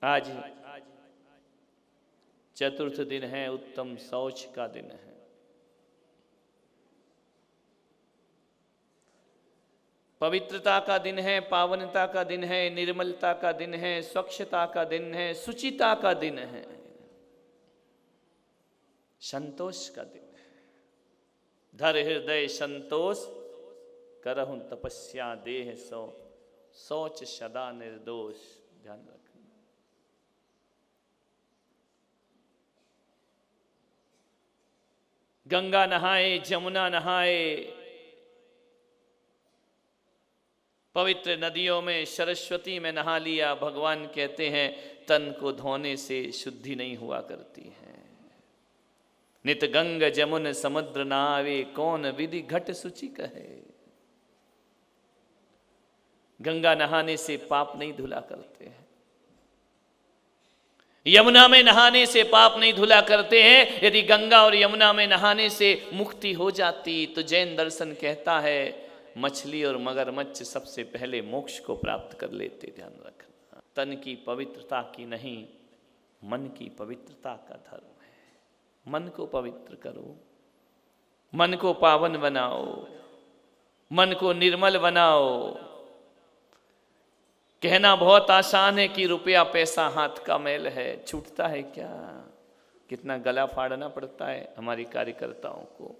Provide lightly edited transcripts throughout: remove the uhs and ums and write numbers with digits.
आज चतुर्थ दिन है, उत्तम शौच का दिन है। पवित्रता का दिन है, पावनता का दिन है, निर्मलता का दिन है, स्वच्छता का दिन है, शुचिता का दिन है, संतोष का दिन है। धर हृदय संतोष, करहु तपस्या देह सो, शौच सदा निर्दोष। ध्यान रखना। गंगा नहाए, जमुना नहाए, पवित्र नदियों में, सरस्वती में नहा लिया। भगवान कहते हैं तन को धोने से शुद्धि नहीं हुआ करती है। नित गंग जमुन समुद्र नहावे, कौन विधि घट शुचि कहे। गंगा नहाने से पाप नहीं धुला करते हैं, यमुना में नहाने से पाप नहीं धुला करते हैं। यदि गंगा और यमुना में नहाने से मुक्ति हो जाती तो जैन दर्शन कहता है मछली और मगरमच्छ सबसे पहले मोक्ष को प्राप्त कर लेते। ध्यान रखना, तन की पवित्रता की नहीं, मन की पवित्रता का धर्म है। मन को पवित्र करो, मन को पावन बनाओ, मन को निर्मल बनाओ। कहना बहुत आसान है कि रुपया पैसा हाथ का मैल है, छूटता है क्या? कितना गला फाड़ना पड़ता है हमारी कार्यकर्ताओं को,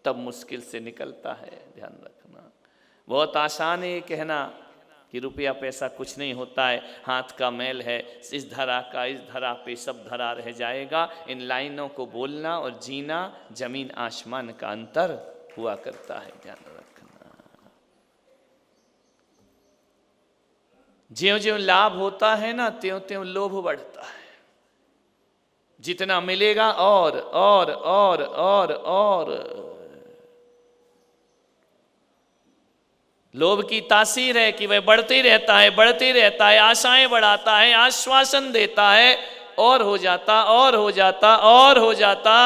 तब मुश्किल से निकलता है। ध्यान रखना, बहुत आसान है ये कहना कि रुपया पैसा कुछ नहीं होता है, हाथ का मैल है। इस धरा का इस धरा पे सब धरा रह जाएगा। इन लाइनों को बोलना और जीना जमीन आसमान का अंतर हुआ करता है। ध्यान रखना, ज्यों ज्यों लाभ होता है ना, त्यों त्यों लोभ बढ़ता है। जितना मिलेगा और लोभ की तासीर है कि वह बढ़ते रहता है, बढ़ते रहता है, आशाएं बढ़ाता है, आश्वासन देता है, और हो जाता और हो जाता और हो जाता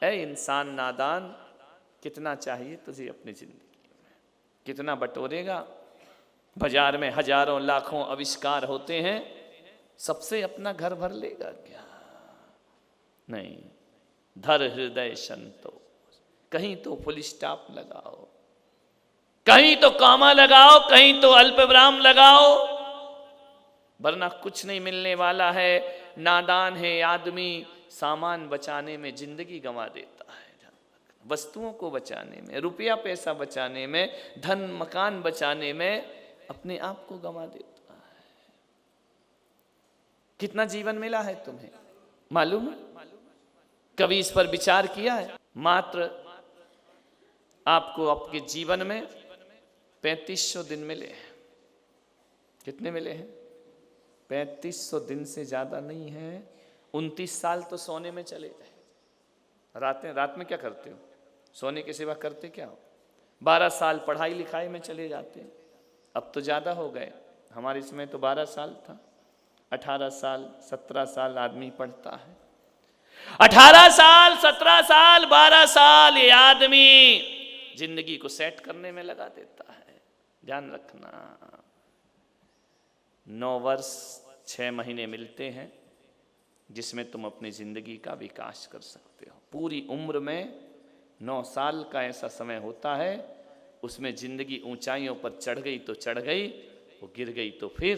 है। इंसान नादान, कितना चाहिए तुझे अपनी जिंदगी में? कितना बटोरेगा? बाजार में हजारों लाखों आविष्कार होते हैं, सबसे अपना घर भर लेगा क्या? नहीं। धर हृदय संतोष, कहीं तो फुल स्टॉप लगाओ, कहीं तो कामा लगाओ, कहीं तो अल्पविराम लगाओ, वरना कुछ नहीं मिलने वाला है। नादान है आदमी, सामान बचाने में जिंदगी गंवा देता है, वस्तुओं को बचाने में, रुपया पैसा बचाने में, धन मकान बचाने में अपने आप को गंवा देता है। कितना जीवन मिला है तुम्हें मालूम है? कभी इस पर विचार किया है? मात्र आपको आपके जीवन में 3500 दिन मिले हैं। कितने मिले हैं? 3500 दिन से ज्यादा नहीं है। 29 साल तो सोने में चले गए। रात में क्या करते हो? सोने के सिवा करते क्या हो? 12 साल पढ़ाई लिखाई में चले जाते हैं। अब तो ज्यादा हो गए, हमारे समय तो 12 साल था। 18 साल 17 साल आदमी पढ़ता है। 18 साल 17 साल 12 साल ये आदमी जिंदगी को सेट करने में लगा देता है। ध्यान रखना, 9 वर्ष 6 महीने मिलते हैं जिसमें तुम अपनी जिंदगी का विकास कर सकते हो। पूरी उम्र में 9 साल का ऐसा समय होता है, उसमें जिंदगी ऊंचाइयों पर चढ़ गई तो चढ़ गई, वो गिर गई तो फिर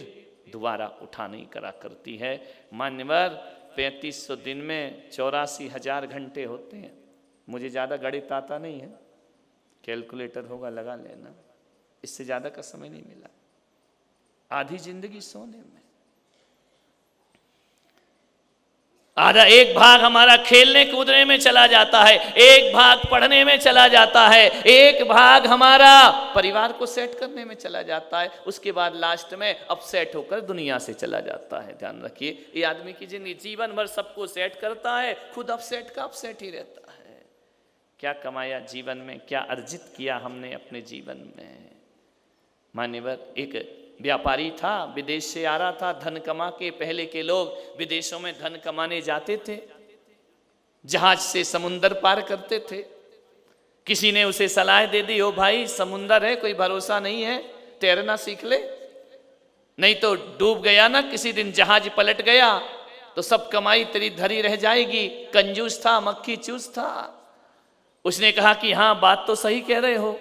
दोबारा उठा नहीं करा करती है। मान्यवर 3500 दिन में 84,000 घंटे होते हैं। मुझे ज़्यादा गणित आता नहीं है, कैलकुलेटर होगा लगा लेना। इससे ज़्यादा का समय नहीं मिला। आधी जिंदगी सोने में, आधा एक भाग हमारा खेलने कूदने में चला जाता है, एक भाग पढ़ने में चला जाता है, एक भाग हमारा परिवार को सेट करने में चला जाता है। उसके बाद लास्ट में अपसेट होकर दुनिया से चला जाता है। ध्यान रखिए, ये आदमी की जिंदगी जीवन भर सबको सेट करता है, खुद अपसेट का अपसेट ही रहता है। क्या कमाया जीवन में, क्या अर्जित किया हमने अपने जीवन में? मान्यवर एक व्यापारी था, विदेश से आ रहा था धन कमा के। पहले के लोग विदेशों में धन कमाने जाते थे, जहाज से समुंदर पार करते थे। किसी ने उसे सलाह दे दी, ओ भाई समुंदर है, कोई भरोसा नहीं है, तैरना सीख ले। नहीं तो डूब गया ना, किसी दिन जहाज पलट गया तो सब कमाई तेरी धरी रह जाएगी। कंजूस था, मक्खी चूस था। उसने कहा कि हाँ बात तो सही कह रहे हो,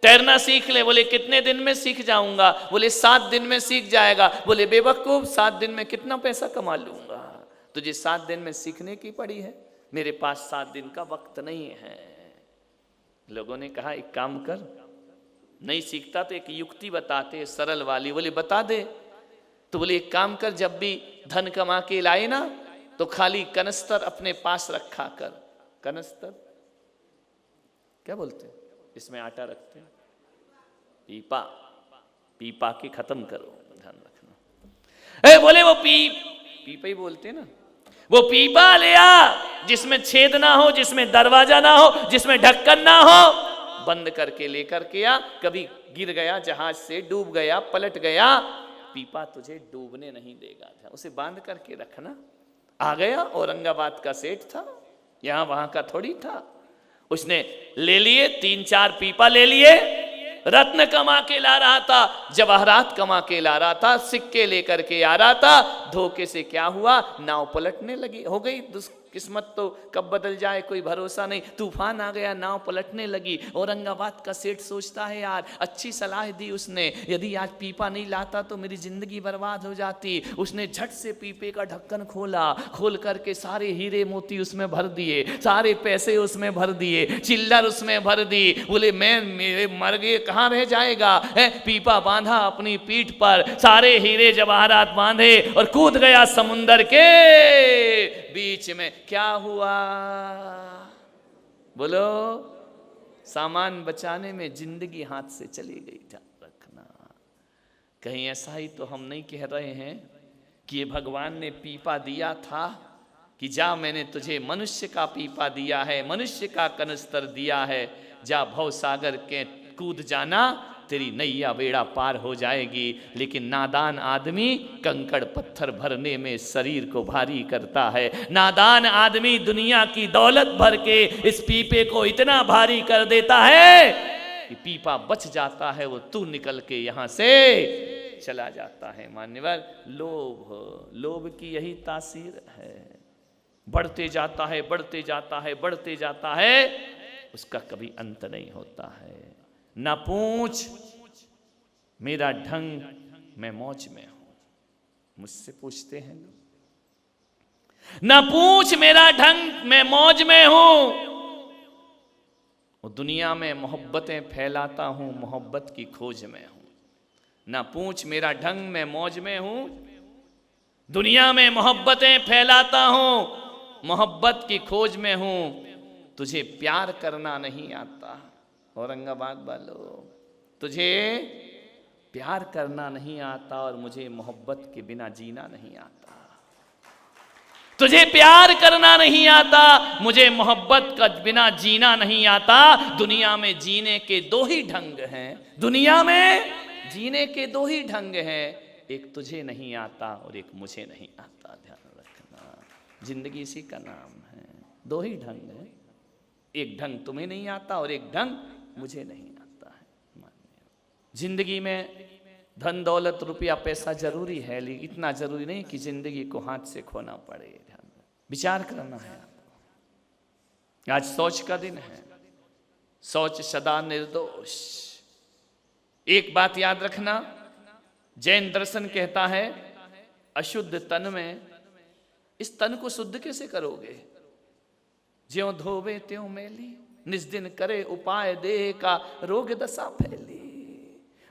तैरना सीख ले। बोले कितने दिन में सीख जाऊंगा? बोले 7 दिन में सीख जाएगा। बोले बेवकूफ, 7 दिन में कितना पैसा कमा लूंगा? तुझे 7 दिन में सीखने की पड़ी है, मेरे पास 7 दिन का वक्त नहीं है। लोगों ने कहा एक काम कर, नहीं सीखता तो एक युक्ति बताते सरल वाली। बोले बता दे। तो बोले एक काम कर, जब भी धन कमा के लाए ना तो खाली कनस्तर अपने पास रखा कर। कनस्तर क्या बोलते हैं? इसमें आटा रखते हैं, पीपा। पीपा के खत्म करो, ध्यान रखना। बोले वो पीपा ही बोलते ना, वो पीपा ले आ जिसमें छेद ना हो, जिसमें दरवाजा ना हो, जिसमें ढक्कन ना हो, बंद करके लेकर के आ। कभी गिर गया जहाज से, डूब गया, पलट गया, पीपा तुझे डूबने नहीं देगा, उसे बांध करके रखना। आ गया, औरंगाबाद का सेठ था, यहां वहां का थोड़ी था। उसने ले लिए 3-4 पीपा ले लिए, रत्न कमा के ला रहा था, जवाहरात कमा के ला रहा था, सिक्के लेकर के आ रहा था। धोखे से क्या हुआ, नाव पलटने लगी, हो गई किस्मत तो कब बदल जाए कोई भरोसा नहीं। तूफान आ गया, नाव पलटने लगी। औरंगाबाद का सेठ सोचता है यार अच्छी सलाह दी उसने, यदि आज पीपा नहीं लाता तो मेरी जिंदगी बर्बाद हो जाती। उसने झट से पीपे का ढक्कन खोला, खोल करके सारे हीरे मोती उसमें भर दिए, सारे पैसे उसमें भर दिए, चिल्लर उसमें भर दी। बोले मैं मेरे मर गए कहाँ रह जाएगा, पीपा बांधा अपनी पीठ पर, सारे हीरे जवाहरात बांधे और कूद गया समुंदर के बीच में। क्या हुआ बोलो? सामान बचाने में जिंदगी हाथ से चली गई। ध्यान रखना, कहीं ऐसा ही तो हम नहीं कह रहे हैं कि ये भगवान ने पीपा दिया था कि जा मैंने तुझे मनुष्य का पीपा दिया है, मनुष्य का कनस्तर दिया है, जा भव सागर के कूद जाना, तेरी नैया बेड़ा पार हो जाएगी। लेकिन नादान आदमी कंकड़ पत्थर भरने में शरीर को भारी करता है। नादान आदमी दुनिया की दौलत भर के इस पीपे को इतना भारी कर देता है कि पीपा बच जाता है, वो तू निकल के यहां से चला जाता है। मान्यवर, लोभ की यही तासीर है, बढ़ते जाता है, बढ़ते जाता है, बढ़ते जाता है, उसका कभी अंत नहीं होता है। ना पूछ मेरा ढंग, मैं मौज में हूं। मुझसे पूछते हैं लोग, ना पूछ मेरा ढंग, मैं मौज में हूं। और दुनिया में मोहब्बतें फैलाता हूं, मोहब्बत की खोज में हूं। ना पूछ मेरा ढंग, मैं मौज में हूं। दुनिया में मोहब्बतें फैलाता हूं, मोहब्बत की खोज में हूं। तुझे प्यार करना नहीं आता। औरंगाबाद वालों, तुझे प्यार करना नहीं आता और मुझे मोहब्बत के बिना जीना नहीं आता। तुझे प्यार करना नहीं आता, मुझे मोहब्बत का बिना जीना नहीं आता। दुनिया में जीने के 2 ही ढंग हैं, दुनिया में जीने के 2 ही ढंग हैं, एक तुझे नहीं आता और एक मुझे नहीं आता। ध्यान रखना, जिंदगी इसी का नाम है, 2 ही ढंग है। एक ढंग तुम्हें नहीं आता और एक ढंग मुझे नहीं आता है। जिंदगी में धन दौलत रुपया पैसा जरूरी है, लेकिन इतना जरूरी नहीं कि जिंदगी को हाथ से खोना पड़े। ध्यान विचार करना है आपको। आज शौच का दिन है, शौच सदा निर्दोष। एक बात याद रखना, जैन दर्शन कहता है अशुद्ध तन में, इस तन को शुद्ध कैसे करोगे? ज्यों धोवे त्यों मैली, निस्दिन करे उपाय देह का, रोग दशा फैली।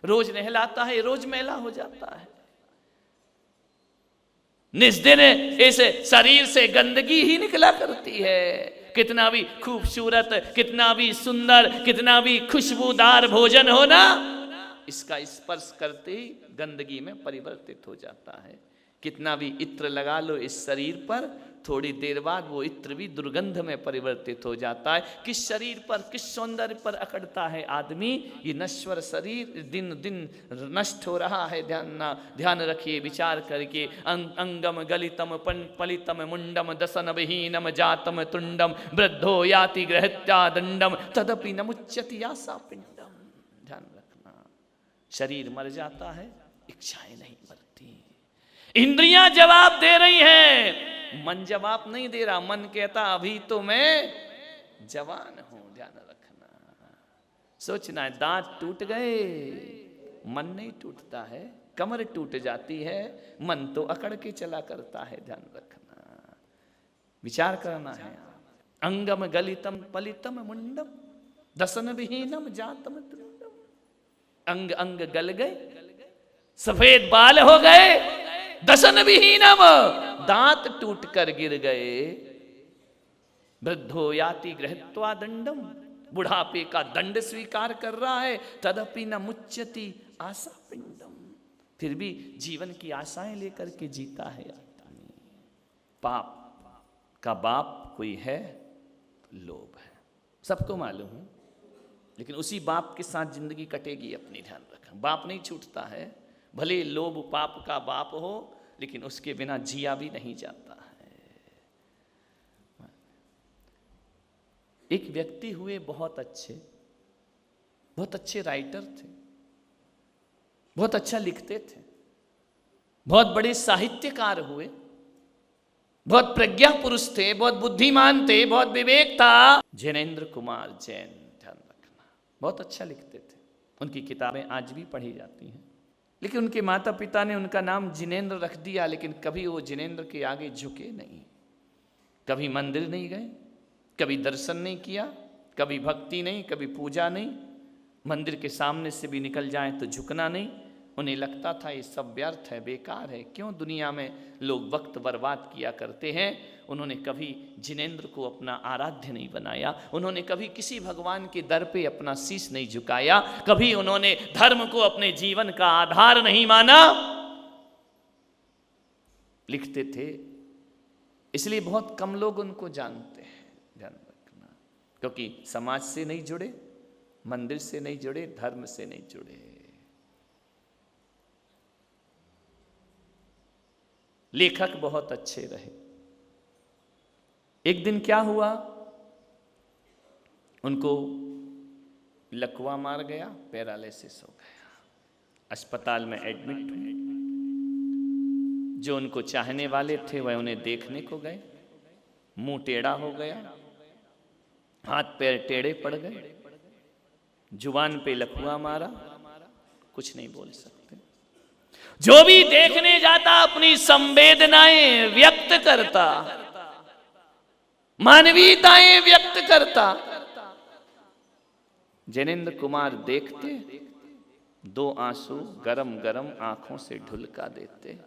रोज नहलाता है, रोज मैला हो जाता है। निस्दिन इस शरीर से गंदगी ही निकला करती है। कितना भी खूबसूरत, कितना भी सुंदर, कितना भी खुशबूदार भोजन हो ना, इसका स्पर्श करते ही गंदगी में परिवर्तित हो जाता है। कितना भी इत्र लगा लो इस शरीर पर, थोड़ी देर बाद वो इत्र भी दुर्गंध में परिवर्तित हो जाता है। किस शरीर पर, किस सौंदर्य पर अकड़ता है आदमी? ये नश्वर शरीर दिन दिन नष्ट हो रहा है। ध्यान रखिए, विचार करके। अंगम गलितम पलितम मुंडम दसन विहीनम जातम तुंडम वृद्धो याति गृहत्या दंडम तदपि न मुच्यति यासा पिंडम। ध्यान रखना, शरीर मर जाता है, इच्छाएं नहीं मरती। इंद्रियां जवाब दे रही हैं, मन जवाब नहीं दे रहा। मन कहता अभी तो मैं जवान हूं। ध्यान रखना, सोचना है दांत टूट गए, मन नहीं टूटता है। कमर टूट जाती है, मन तो अकड़ के चला करता है। ध्यान रखना, विचार करना है। अंगम गलितम पलितम मुंडम दसन विहीनम जातम तुंडम। अंग अंग गल गए, सफेद बाल हो गए, दसन विहीनम, दांत टूट कर गिर गए। वृद्धो याति गृहीत्वा दंडम, बुढ़ापे का दंड स्वीकार कर रहा है। तदपि न मुच्यति आशा पिंडम, फिर भी जीवन की आशाएं लेकर के जीता है आदमी। पाप का बाप कोई है, लोभ है, सबको मालूम है। लेकिन उसी बाप के साथ जिंदगी कटेगी अपनी। ध्यान रखना, बाप नहीं छूटता है। भले लोभ पाप का बाप हो, लेकिन उसके बिना जिया भी नहीं जाता है। एक व्यक्ति हुए बहुत अच्छे राइटर थे, बहुत अच्छा लिखते थे, बहुत बड़े साहित्यकार हुए, बहुत प्रज्ञा पुरुष थे, बहुत बुद्धिमान थे, बहुत विवेक था। जिनेंद्र कुमार जैन, ध्यान रखना, बहुत अच्छा लिखते थे। उनकी किताबें आज भी पढ़ी जाती हैं। लेकिन उनके माता पिता ने उनका नाम जिनेंद्र रख दिया, लेकिन कभी वो जिनेंद्र के आगे झुके नहीं। कभी मंदिर नहीं गए, कभी दर्शन नहीं किया, कभी भक्ति नहीं, कभी पूजा नहीं। मंदिर के सामने से भी निकल जाए तो झुकना नहीं। उन्हें लगता था ये सब व्यर्थ है, बेकार है, क्यों दुनिया में लोग वक्त बर्बाद किया करते हैं। उन्होंने कभी जिनेंद्र को अपना आराध्य नहीं बनाया। उन्होंने कभी किसी भगवान के दर पे अपना शीश नहीं झुकाया। कभी उन्होंने धर्म को अपने जीवन का आधार नहीं माना। लिखते थे, इसलिए बहुत कम लोग उनको जानते हैं। ध्यान रखना, क्योंकि समाज से नहीं जुड़े, मंदिर से नहीं जुड़े, धर्म से नहीं जुड़े। लेखक बहुत अच्छे रहे। एक दिन क्या हुआ, उनको लकवा मार गया, पैरालिसिस हो गया, अस्पताल में एडमिट हुए। जो उनको चाहने वाले थे वह उन्हें देखने को गए, मुंह टेढ़ा हो गया, हाथ पैर टेढ़े पड़ गए, जुबान पे लकवा मारा, कुछ नहीं बोल सकते। जो भी देखने जाता अपनी संवेदनाएं व्यक्त करता, मानवीयताएं व्यक्त करता। जिनेंद्र कुमार देखते, दो आंसू गरम गरम आंखों से ढुलका देते।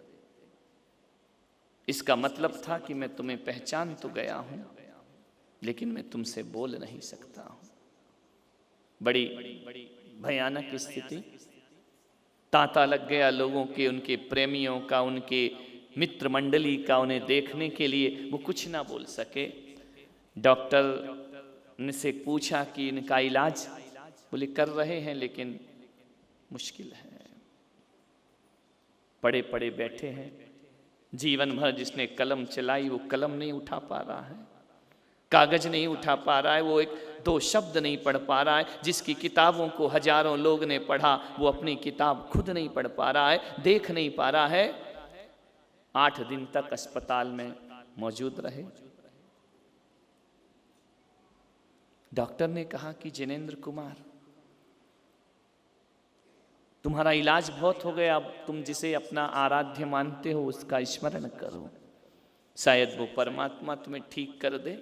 इसका मतलब था कि मैं तुम्हें पहचान तो गया हूं, लेकिन मैं तुमसे बोल नहीं सकता हूं। बड़ी भयानक स्थिति। तांता लग गया लोगों के, उनके प्रेमियों का, उनके मित्र मंडली का। उन्हें देखने के लिए वो कुछ ना बोल सके। डॉक्टर ने से पूछा कि इनका इलाज, बोले कर रहे हैं लेकिन मुश्किल है। पड़े पड़े बैठे हैं। जीवन भर जिसने कलम चलाई वो कलम नहीं उठा पा रहा है, कागज नहीं उठा पा रहा है, वो एक दो शब्द नहीं पढ़ पा रहा है। जिसकी किताबों को हजारों लोग ने पढ़ा, वो अपनी किताब खुद नहीं पढ़ पा रहा है, देख नहीं पा रहा है। 8 दिन तक अस्पताल में मौजूद रहे। डॉक्टर ने कहा कि जिनेंद्र कुमार, तुम्हारा इलाज बहुत हो गया, अब तुम जिसे अपना आराध्य मानते हो उसका स्मरण करो, शायद वो परमात्मा तुम्हें ठीक कर दे।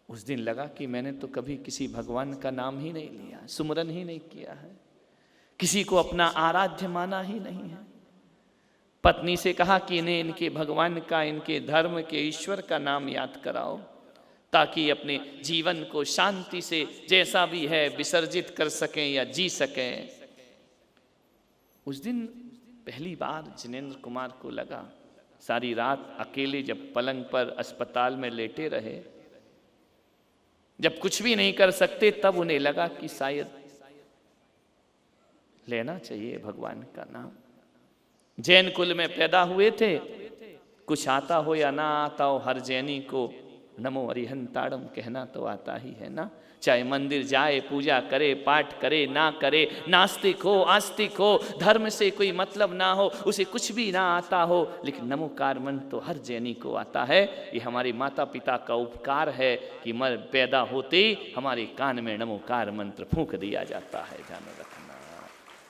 उस दिन लगा कि मैंने तो कभी किसी भगवान का नाम ही नहीं लिया, सुमरन ही नहीं किया है, किसी को अपना आराध्य माना ही नहीं है। पत्नी से कहा कि इन्हें इनके भगवान का, इनके धर्म के, ईश्वर का नाम याद कराओ, ताकि अपने जीवन को शांति से जैसा भी है विसर्जित कर सकें या जी सकें। उस दिन पहली बार जिनेंद्र कुमार को लगा, सारी रात अकेले जब पलंग पर अस्पताल में लेटे रहे, जब कुछ भी नहीं कर सकते, तब उन्हें लगा कि शायद लेना चाहिए भगवान का नाम। जैन कुल में पैदा हुए थे, कुछ आता हो या ना आता हो, हर जैनी को नमो अरिहंताड़म कहना तो आता ही है ना। चाहे मंदिर जाए, पूजा करे, पाठ करे, ना करे, नास्तिक हो, आस्तिक हो, धर्म से कोई मतलब ना हो, उसे कुछ भी ना आता हो, लेकिन नमोकार मंत्र तो हर जैनी को आता है। ये हमारे माता पिता का उपकार है कि मर पैदा होते ही हमारे कान में नमोकार मंत्र फूंक दिया जाता है। ध्यान रखना,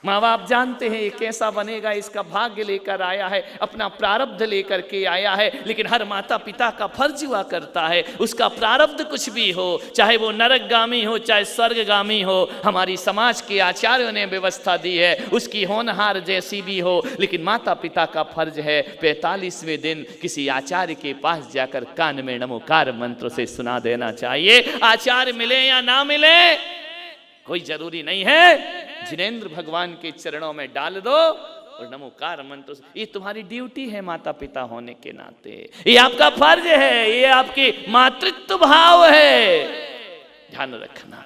माँ बाप जानते हैं ये कैसा बनेगा, इसका भाग्य लेकर आया है, अपना प्रारब्ध लेकर के आया है, लेकिन हर माता पिता का फर्ज हुआ करता है, उसका प्रारब्ध कुछ भी हो, चाहे वो नरकगामी हो चाहे स्वर्गगामी हो, हमारी समाज के आचार्यों ने व्यवस्था दी है, उसकी होनहार जैसी भी हो, लेकिन माता पिता का फर्ज है 45वें दिन किसी आचार्य के पास जाकर कान में नमोकार मंत्र से सुना देना चाहिए। आचार्य मिले या ना मिले कोई जरूरी नहीं है, जिनेंद्र भगवान के चरणों में डाल दो और नमोकार मंत्र। ये तुम्हारी ड्यूटी है माता पिता होने के नाते, ये आपका फर्ज है, ये आपकी मातृत्व भाव है। ध्यान रखना,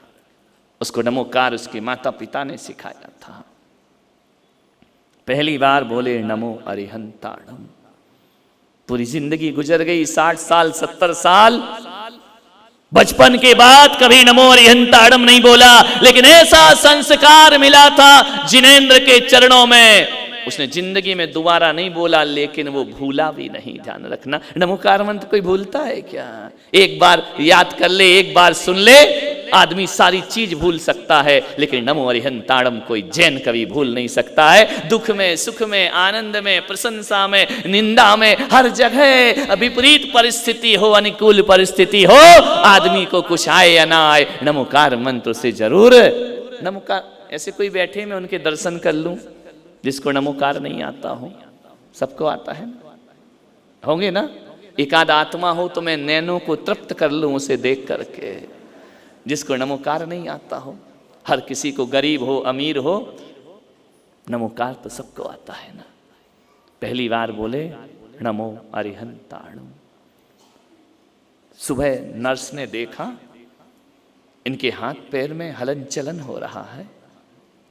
उसको नमोकार उसके माता पिता ने सिखाया था। पहली बार बोले नमो अरिहंताड़म, पूरी जिंदगी गुजर गई, 60 साल 70 साल, बचपन के बाद कभी नमो अरिहंताड़म नहीं बोला, लेकिन ऐसा संस्कार मिला था जिनेंद्र के चरणों में, उसने जिंदगी में दोबारा नहीं बोला, लेकिन वो भूला भी नहीं। ध्यान रखना, नमोकार मंत्र कोई भूलता है क्या? एक बार याद कर ले, एक बार सुन ले, आदमी सारी चीज भूल सकता है, लेकिन नमो अरिहंताड़म कोई जैन कभी भूल नहीं सकता है। दुख में, सुख में, आनंद में, प्रशंसा में, निंदा में, हर जगह विपरीत परिस्थिति हो, अनुकूल परिस्थिति हो, आदमी को कुछ आए या ना आए, नमोकार मंत्र से जरूर नमोकार। ऐसे कोई बैठे मैं उनके दर्शन कर लूं जिसको नमोकार नहीं आता हो? सबको आता है ना, होंगे ना? एक आध आत्मा हो तो मैं नैनों को तृप्त कर लूं उसे देख करके, जिसको नमोकार नहीं आता हो। हर किसी को, गरीब हो अमीर हो, नमोकार तो सबको आता है ना। पहली बार बोले नमो अरिहंताड़म। सुबह नर्स ने देखा इनके हाथ पैर में हलन चलन हो रहा है।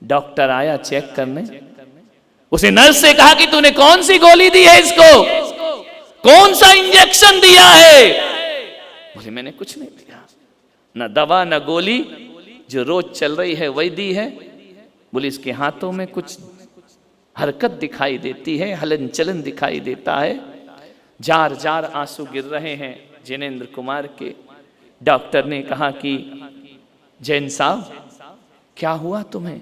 डॉक्टर आया चेक करने, उसे नर्स से कहा कि तूने कौन सी गोली दी है इसको, कौन सा इंजेक्शन दिया है? बोले मैंने कुछ नहीं दिया, न दवा न गोली, जो रोज चल रही है वही दी है। बोले इसके हाथों में कुछ हरकत दिखाई देती है, हलन चलन दिखाई देता है, जार जार आंसू गिर रहे हैं जिनेंद्र कुमार के। डॉक्टर ने कहा कि जैन साहब क्या हुआ तुम्हें?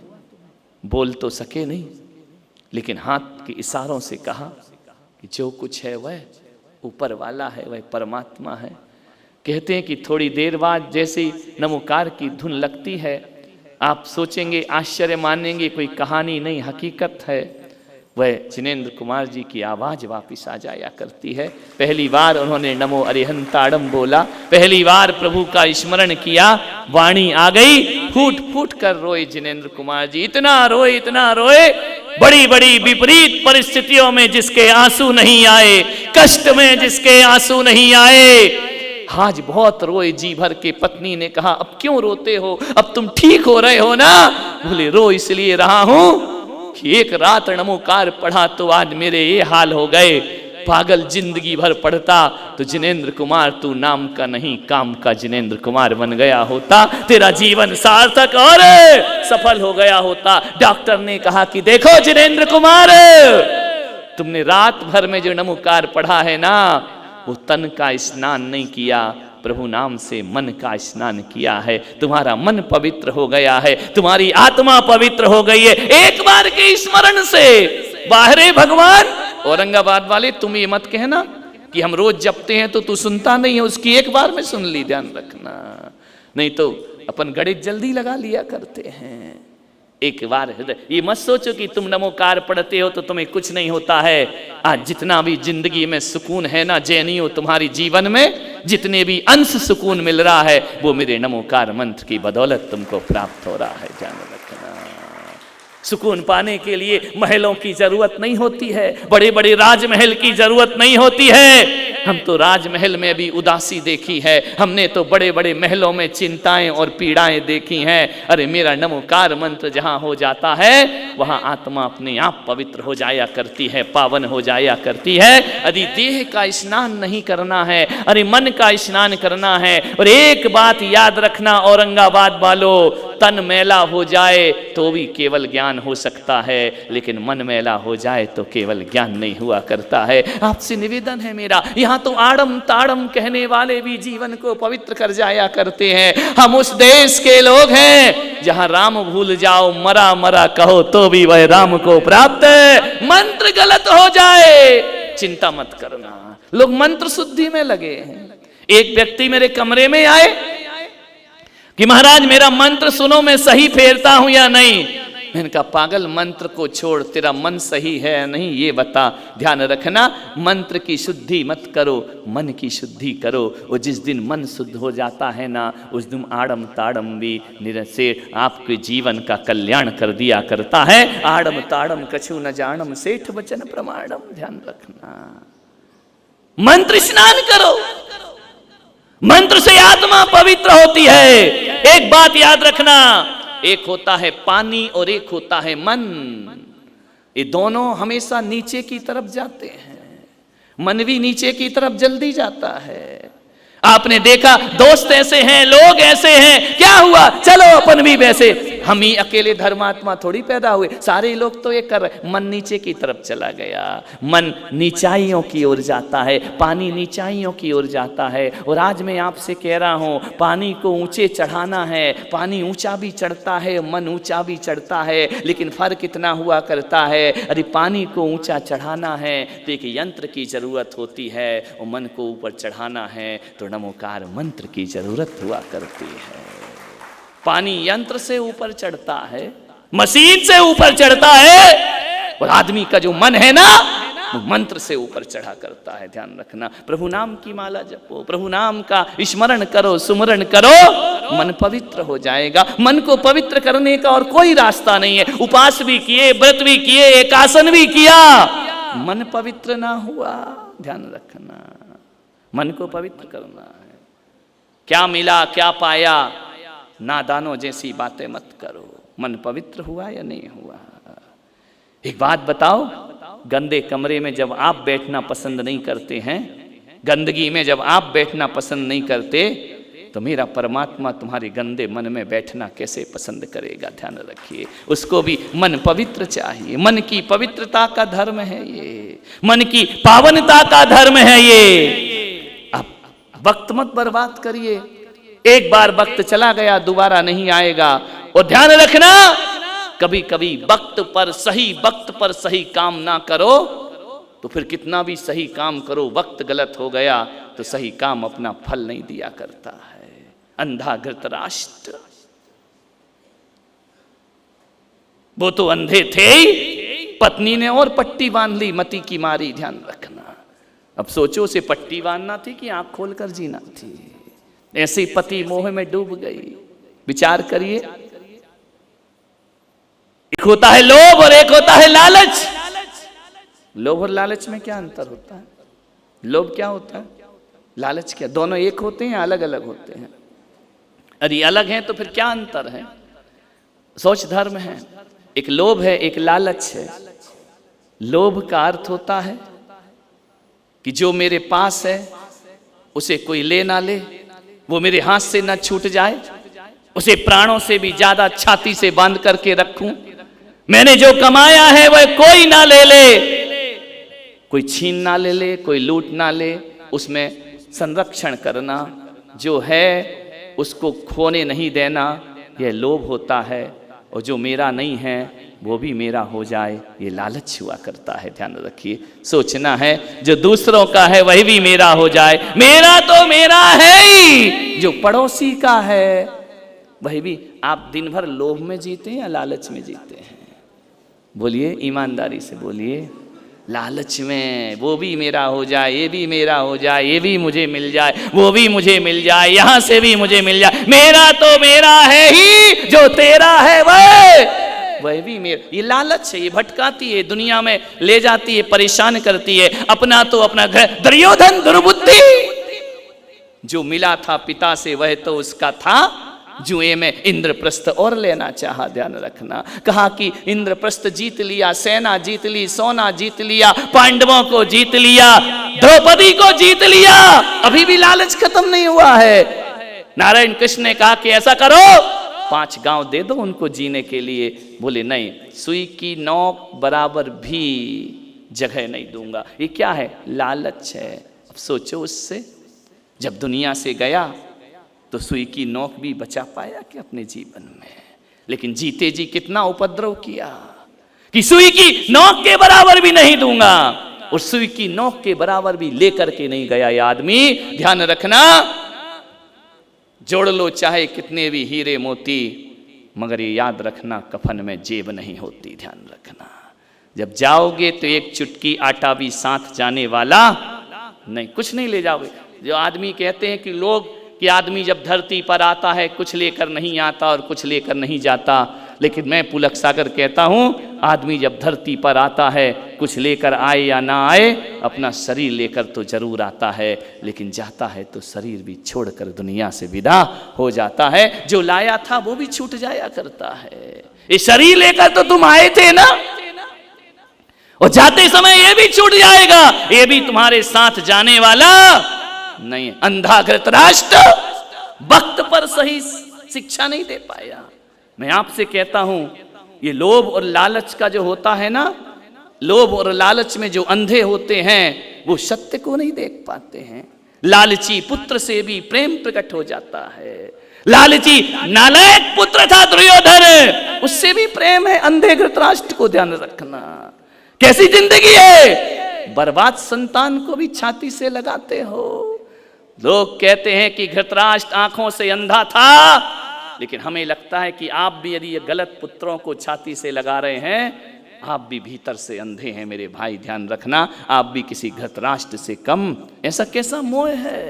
बोल तो सके नहीं, लेकिन हाथ के इशारों से कहा कि जो कुछ है वह ऊपर वाला है, वह परमात्मा है। कहते हैं कि थोड़ी देर बाद जैसे नमोकार की धुन लगती है, आप सोचेंगे, आश्चर्य मानेंगे, कोई कहानी नहीं हकीकत है, वह जिनेंद्र कुमार जी की आवाज वापिस आ जाया करती है। पहली बार उन्होंने नमो अरिहंताड़म बोला, पहली बार प्रभु का स्मरण किया, वाणी आ गई, फूट फूट कर रोए जिनेंद्र कुमार जी, इतना रोए, बड़ी बड़ी विपरीत परिस्थितियों में जिसके आंसू नहीं आए, कष्ट में जिसके आंसू नहीं आए, आज बहुत रोए जी भर के। पत्नी ने कहा अब क्यों रोते हो, अब तुम ठीक हो रहे हो ना? बोले रो इसलिए रहा हूं कि एक रात नमोकार पढ़ा तो आज मेरे ये हाल हो गए। पागल जिंदगी भर पढ़ता तो जिनेंद्र कुमार तू नाम का नहीं काम का जिनेंद्र कुमार बन गया होता, तेरा जीवन सार्थक और सफल हो गया होता। डॉक्टर ने कहा कि देखो जिनेंद्र कुमार, तुमने रात भर में जो नमोकार पढ़ा है ना, वो तन का स्नान नहीं किया, प्रभु नाम से मन का स्नान किया है। तुम्हारा मन पवित्र हो गया है, तुम्हारी आत्मा पवित्र हो गई है एक बार के स्मरण से। बाहरे भगवान, औरंगाबाद वाले तुम ये मत कहना कि हम रोज जपते हैं तो तू सुनता नहीं है, उसकी एक बार में सुन ली। ध्यान रखना, नहीं तो अपन गणित जल्दी लगा लिया करते हैं। एक बार ये मत सोचो कि तुम नमोकार पढ़ते हो तो तुम्हें कुछ नहीं होता है। आज जितना भी जिंदगी में सुकून है ना जैनियों, तुम्हारी जीवन में जितने भी अंश सुकून मिल रहा है वो मेरे नमोकार मंत्र की बदौलत तुमको प्राप्त हो रहा है। ध्यान रखना, सुकून पाने के लिए महलों की जरूरत नहीं होती है, बड़े बड़े राजमहल की जरूरत नहीं होती है। हम तो राजमहल में भी उदासी देखी है, हमने तो बड़े बड़े महलों में चिंताएं और पीड़ाएं देखी हैं। अरे मेरा नमोकार मंत्र जहां हो जाता है वहां आत्मा अपने आप पवित्र हो जाया करती है, पावन हो जाया करती है। यदि देह का स्नान नहीं करना है, अरे मन का स्नान करना है। और एक बात याद रखना औरंगाबाद वालों, तन मैला हो जाए तो भी केवल ज्ञान हो सकता है, लेकिन मन मैला हो जाए तो केवल ज्ञान नहीं हुआ करता है। आपसे निवेदन है मेरा, यहाँ तो आड़म ताड़म कहने वाले भी जीवन को पवित्र कर जाया करते हैं। हम उस देश के लोग हैं जहां राम भूल जाओ मरा मरा कहो तो भी वह राम को प्राप्त है। मंत्र गलत हो जाए चिंता मत करना। लोग मंत्र शुद्धि में लगे हैं। एक व्यक्ति मेरे कमरे में आए कि महाराज मेरा मंत्र सुनो, मैं सही फेरता हूं या नहीं। मैंने कहा पागल, मंत्र को छोड़, तेरा मन सही है या नहीं ये बता। ध्यान रखना, मंत्र की शुद्धि मत करो, मन की शुद्धि करो। और जिस दिन मन शुद्ध हो जाता है ना, उस दिन आड़म ताड़म भी निरसे आपके जीवन का कल्याण कर दिया करता है। आड़म ताड़म कछु न जानम, सेठ वचन प्रमाणम। ध्यान रखना, मंत्र स्नान करो, मंत्र से आत्मा पवित्र होती है। एक बात याद रखना, एक होता है पानी और एक होता है मन। ये दोनों हमेशा नीचे की तरफ जाते हैं। मन भी नीचे की तरफ जल्दी जाता है। आपने देखा दोस्त ऐसे हैं, लोग ऐसे हैं, क्या हुआ चलो अपन भी वैसे। हम ही अकेले धर्मात्मा थोड़ी पैदा हुए, सारे लोग तो ये कर रहे। मन नीचे की तरफ चला गया, मन नीचाइयों की ओर जाता है, पानी नीचाइयों की ओर जाता है। और आज मैं आपसे कह रहा हूँ, पानी को ऊंचे चढ़ाना है। पानी ऊंचा भी चढ़ता है, मन ऊंचा भी चढ़ता है, लेकिन फर्क कितना हुआ करता है। अरे पानी को ऊंचा चढ़ाना है तो एक यंत्र की जरूरत होती है, और मन को ऊपर चढ़ाना है तो नमोकार मंत्र की जरूरत हुआ करती है। पानी यंत्र से ऊपर चढ़ता है, मशीन से ऊपर चढ़ता है, और आदमी का जो मन है ना, वो मंत्र से ऊपर चढ़ा करता है। ध्यान रखना, प्रभु नाम की माला जपो, प्रभु नाम का स्मरण करो, सुमरण करो, मन पवित्र हो जाएगा। मन को पवित्र करने का और कोई रास्ता नहीं है। उपास भी किए, व्रत भी किए, एकासन भी किया, मन पवित्र ना हुआ। ध्यान रखना, मन को पवित्र करना है। क्या मिला क्या पाया, नादानों जैसी बातें मत करो। मन पवित्र हुआ या नहीं हुआ। एक बात बताओ, गंदे कमरे में जब आप बैठना पसंद नहीं करते हैं, गंदगी में जब आप बैठना पसंद नहीं करते, तो मेरा परमात्मा तुम्हारे गंदे मन में बैठना कैसे पसंद करेगा। ध्यान रखिए, उसको भी मन पवित्र चाहिए। मन की पवित्रता का धर्म है ये, मन की पावनता का धर्म है ये। अब वक्त मत बर्बाद करिए। एक बार वक्त चला गया, दोबारा नहीं आएगा। और ध्यान रखना, कभी कभी वक्त पर सही काम ना करो तो फिर कितना भी सही काम करो, वक्त गलत हो गया तो सही काम अपना फल नहीं दिया करता है। अंधा धृतराष्ट्र, वो तो अंधे थे ही, पत्नी ने और पट्टी बांध ली, मती की मारी। ध्यान रखना, अब सोचो उसे पट्टी बांधना थी कि आंख खोलकर जीना थी। ऐसे ही पति मोह में डूब गई। विचार करिए, एक होता है लोभ और एक होता है लालच। लोभ और लालच में क्या अंतर होता है? लोभ क्या होता है, लालच क्या? दोनों एक होते हैं, अलग अलग होते हैं? अरे अलग हैं तो फिर क्या अंतर है? सोच धर्म है, एक लोभ है एक लालच है। लोभ का अर्थ होता है कि जो मेरे पास है उसे कोई ले ना ले, वो मेरे हाथ से ना छूट जाए, उसे प्राणों से भी ज्यादा छाती से बांध करके रखूं। मैंने जो कमाया है वह कोई ना ले ले, कोई छीन ना ले ले, कोई लूट ना ले, उसमें संरक्षण करना, जो है उसको खोने नहीं देना, यह लोभ होता है। और जो मेरा नहीं है वो भी मेरा हो जाए, ये लालच हुआ करता है। ध्यान रखिए, सोचना है जो दूसरों का है वही भी मेरा हो जाए। मेरा तो मेरा है ही, जो पड़ोसी का है वही भी। आप दिन भर लोभ में जीते हैं या लालच में जीते हैं? बोलिए, ईमानदारी से बोलिए। लालच में, वो भी मेरा हो जाए, ये भी मेरा हो जाए, ये भी मुझे मिल जाए, वो भी मुझे मिल जाए, यहां से भी मुझे मिल जाए। मेरा तो मेरा है ही, जो तेरा है वह भी मेरा। ये लालच है, ये भटकाती है, दुनिया में ले जाती है, परेशान करती है। अपना तो अपना घर, दुर्योधन दुर्बुद्धि, जो मिला था पिता से वह तो उसका था, जुए में इंद्रप्रस्थ और लेना चाहा। ध्यान रखना, कहा कि इंद्रप्रस्थ जीत लिया, सेना जीत ली, सोना जीत लिया, पांडवों को जीत लिया, द्रौपदी को जीत लिया, अभी भी लालच खत्म नहीं हुआ है। नारायण कृष्ण ने कहा कि ऐसा करो, 5 गांव दे दो उनको जीने के लिए। बोले नहीं, सुई की नोक बराबर भी जगह नहीं दूंगा। ये क्या है? लालच है। अब सोचो, उससे जब दुनिया से गया तो सुई की नोक भी बचा पाया कि अपने जीवन में? लेकिन जीते जी कितना उपद्रव किया कि सुई की नोक के बराबर भी नहीं दूंगा, और सुई की नोक के बराबर भी लेकर के नहीं गया ये आदमी। ध्यान रखना, जोड़ लो चाहे कितने भी हीरे मोती, मगर ये याद रखना कफन में जेब नहीं होती। ध्यान रखना, जब जाओगे तो एक चुटकी आटा भी साथ जाने वाला नहीं, कुछ नहीं ले जाओगे। जो आदमी कहते हैं कि लोग कि आदमी जब धरती पर आता है कुछ लेकर नहीं आता और कुछ लेकर नहीं जाता, लेकिन मैं पुलक सागर कहता हूं, आदमी जब धरती पर आता है कुछ लेकर आए या ना आए, अपना शरीर लेकर तो जरूर आता है, लेकिन जाता है तो शरीर भी छोड़कर दुनिया से विदा हो जाता है। जो लाया था वो भी छूट जाया करता है। ये शरीर लेकर तो तुम आए थे ना, और जाते समय ये भी छूट जाएगा, ये भी तुम्हारे साथ जाने वाला नहीं। अंधा धृतराष्ट्र वक्त पर सही शिक्षा नहीं दे पाया। मैं आपसे कहता हूं, ये लोभ और लालच का जो होता है ना, लोभ और लालच में जो अंधे होते हैं वो सत्य को नहीं देख पाते हैं। लालची पुत्र से भी प्रेम प्रकट हो जाता है। लालची नालायक पुत्र था दुर्योधन, उससे भी प्रेम है अंधे धृतराष्ट्र को। ध्यान रखना, कैसी जिंदगी है, बर्बाद संतान को भी छाती से लगाते हो। लोग कहते हैं कि धृतराष्ट्र आंखों से अंधा था, लेकिन हमें लगता है कि आप भी यदि ये गलत पुत्रों को छाती से लगा रहे हैं, आप भी भीतर से अंधे हैं मेरे भाई। ध्यान रखना, आप भी किसी धृतराष्ट्र से कम। ऐसा कैसा मोह है?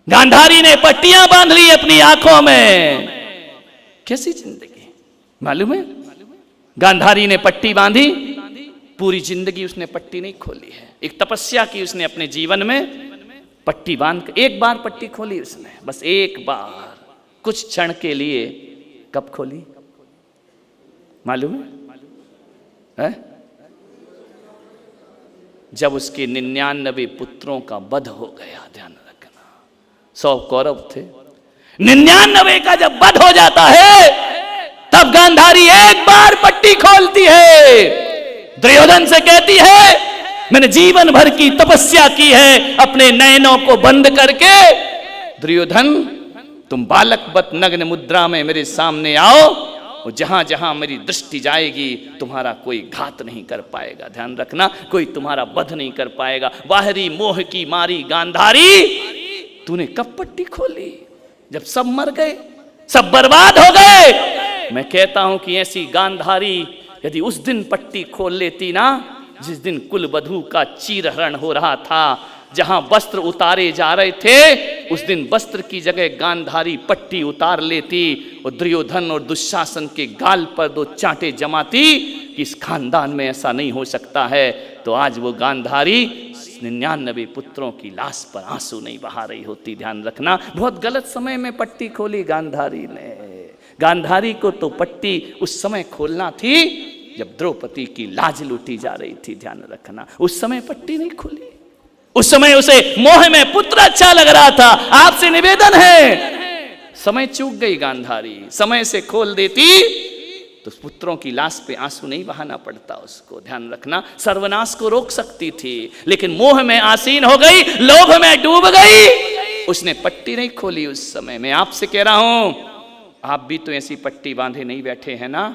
गांधारी ने पट्टियां बांध ली अपनी आंखों में, कैसी जिंदगी मालूम है? गांधारी ने पट्टी बांधी, पूरी जिंदगी उसने पट्टी नहीं खोली है। एक तपस्या की उसने अपने जीवन में, पट्टी बांध, एक बार पट्टी खोली उसने, बस एक बार, कुछ क्षण के लिए। कब खोली मालूम है? जब उसके 99 पुत्रों का वध हो गया। ध्यान रखना, 100 कौरव थे, 99 का जब वध हो जाता है, तब गांधारी एक बार पट्टी खोलती है, दुर्योधन से कहती है मैंने जीवन भर की तपस्या की है अपने नयनों को बंद करके। दुर्योधन, तुम बालकवत नग्न मुद्रा में मेरे सामने आओ, और जहां जहां मेरी दृष्टि जाएगी तुम्हारा कोई घात नहीं कर पाएगा। ध्यान रखना, कोई तुम्हारा वध नहीं कर पाएगा। बाहरी मोह की मारी गांधारी, तूने कब पट्टी खोली? जब सब मर गए, सब बर्बाद हो गए। मैं कहता हूं कि ऐसी गांधारी यदि उस दिन पट्टी खोल लेती ना, जिस दिन कुलवधू का चीरहरण हो रहा था, जहां वस्त्र उतारे जा रहे थे, उस दिन वस्त्र की जगह गांधारी पट्टी उतार लेती और दुर्योधन और दुशासन के गाल पर 2 चांटे जमाती कि इस खानदान में ऐसा नहीं हो सकता है, तो आज वो गांधारी 99 पुत्रों की लाश पर आंसू नहीं बहा रही होती। ध्यान रखना, बहुत गलत समय में पट्टी खोली गांधारी ने। गांधारी को तो पट्टी उस समय खोलना थी जब द्रौपदी की लाज लूटी जा रही थी। ध्यान रखना, उस समय पट्टी नहीं खुली। उस समय उसे मोह में पुत्र अच्छा लग रहा था। आपसे निवेदन है, समय चूक गई गांधारी, समय से खोल देती तो पुत्रों की लाश पे आंसू नहीं बहाना पड़ता उसको। ध्यान रखना, सर्वनाश को रोक सकती थी, लेकिन मोह में आसीन हो गई, लोभ में डूब गई, उसने पट्टी नहीं खोली उस समय। मैं आपसे कह रहा हूं, आप भी तो ऐसी पट्टी बांधे नहीं बैठे हैं ना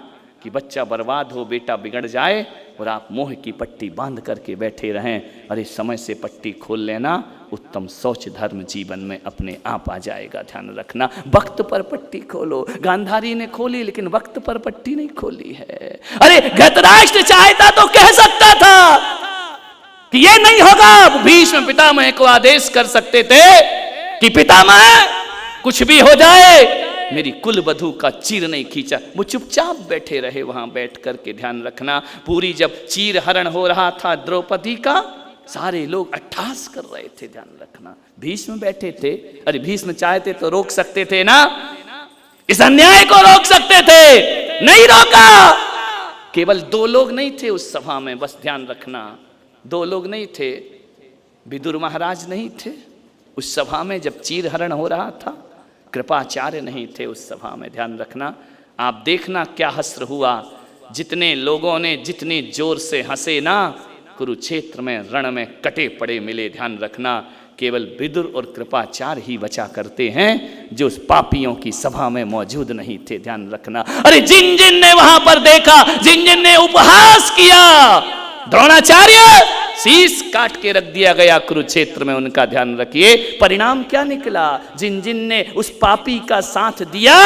कि बच्चा बर्बाद हो, बेटा बिगड़ जाए, और आप मोह की पट्टी बांध करके बैठे रहें। अरे समय से पट्टी खोल लेना, उत्तम शौच धर्म जीवन में अपने आप आ जाएगा। ध्यान रखना, वक्त पर पट्टी खोलो। गांधारी ने खोली, लेकिन वक्त पर पट्टी नहीं खोली है। अरे धृतराष्ट्र चाहता तो कह सकता था कि ये नहीं होगा। भीष्म पितामह को आदेश कर सकते थे कि पितामह कुछ भी हो जाए, मेरी कुल वधू का चीर नहीं खींचा। वो चुपचाप बैठे रहे वहां बैठ करके। ध्यान रखना, पूरी जब चीर हरण हो रहा था द्रौपदी का, सारे लोग अट्ठास कर रहे थे। ध्यान रखना, भीष्म बैठे थे। अरे भीष्म चाहते तो रोक सकते थे ना, इस अन्याय को रोक सकते थे, नहीं रोका। केवल 2 लोग नहीं थे उस सभा में, बस ध्यान रखना, 2 लोग नहीं थे। विदुर महाराज नहीं थे उस सभा में जब चीर हरण हो रहा था, कृपाचार्य नहीं थे उस सभा में। ध्यान रखना, आप देखना क्या हश्र हुआ। जितने लोगों ने जितनी जोर से हंसे ना, कुरुक्षेत्र में रण में कटे पड़े मिले। ध्यान रखना, केवल विदुर और कृपाचार्य ही बचा करते हैं जो उस पापियों की सभा में मौजूद नहीं थे। ध्यान रखना, अरे जिन जिन ने वहां पर देखा, जिन जिन ने उपहास किया, द्रोणाचार्य शीश काट के रख दिया गया कुरुक्षेत्र में उनका। ध्यान रखिए, परिणाम क्या निकला। जिन जिन ने उस पापी का साथ दिया,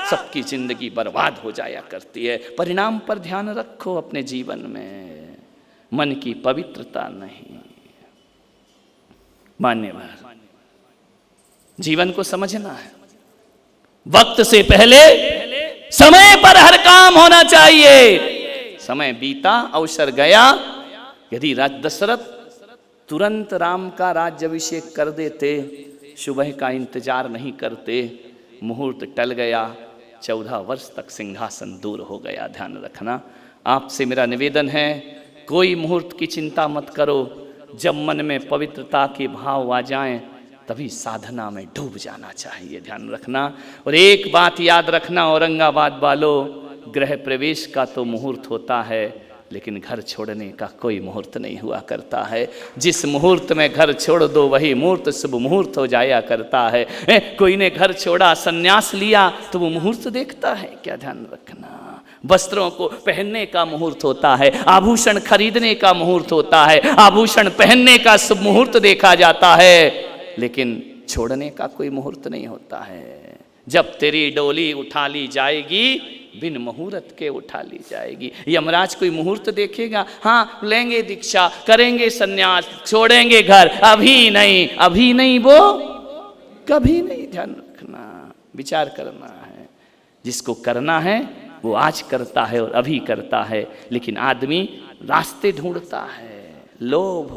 सबकी जिंदगी बर्बाद हो जाया करती है। परिणाम पर ध्यान रखो अपने जीवन में, मन की पवित्रता नहीं। मान्यवर, जीवन को समझना है, वक्त से पहले समय पर हर काम होना चाहिए। समय बीता, अवसर गया। यदि दशरथ तुरंत राम का राज्याभिषेक कर देते, सुबह का इंतजार नहीं करते, मुहूर्त टल गया, 14 वर्ष तक सिंहासन दूर हो गया। ध्यान रखना, आपसे मेरा निवेदन है, कोई मुहूर्त की चिंता मत करो। जब मन में पवित्रता के भाव आ जाएं, तभी साधना में डूब जाना चाहिए। ध्यान रखना, और एक बात याद रखना औरंगाबाद वालों, गृह प्रवेश का तो मुहूर्त होता है, लेकिन घर छोड़ने का कोई मुहूर्त नहीं हुआ करता है। जिस मुहूर्त में घर छोड़ दो वही मुहूर्त शुभ मुहूर्त हो जाया करता है। कोई ने घर छोड़ा, संन्यास लिया, तो वो मुहूर्त देखता है क्या? ध्यान रखना, वस्त्रों को पहनने का मुहूर्त होता है, आभूषण खरीदने का मुहूर्त होता है, आभूषण पहनने का शुभ मुहूर्त देखा जाता है, लेकिन छोड़ने का कोई मुहूर्त नहीं होता है। जब तेरी डोली उठा ली जाएगी, बिन मुहूर्त के उठा ली जाएगी। यमराज कोई मुहूर्त देखेगा? हाँ, लेंगे दीक्षा, करेंगे सन्यास, छोड़ेंगे घर, अभी नहीं, अभी नहीं, वो कभी नहीं। ध्यान रखना, विचार करना है। जिसको करना है वो आज करता है और अभी करता है, लेकिन आदमी रास्ते ढूंढता है। लोभ,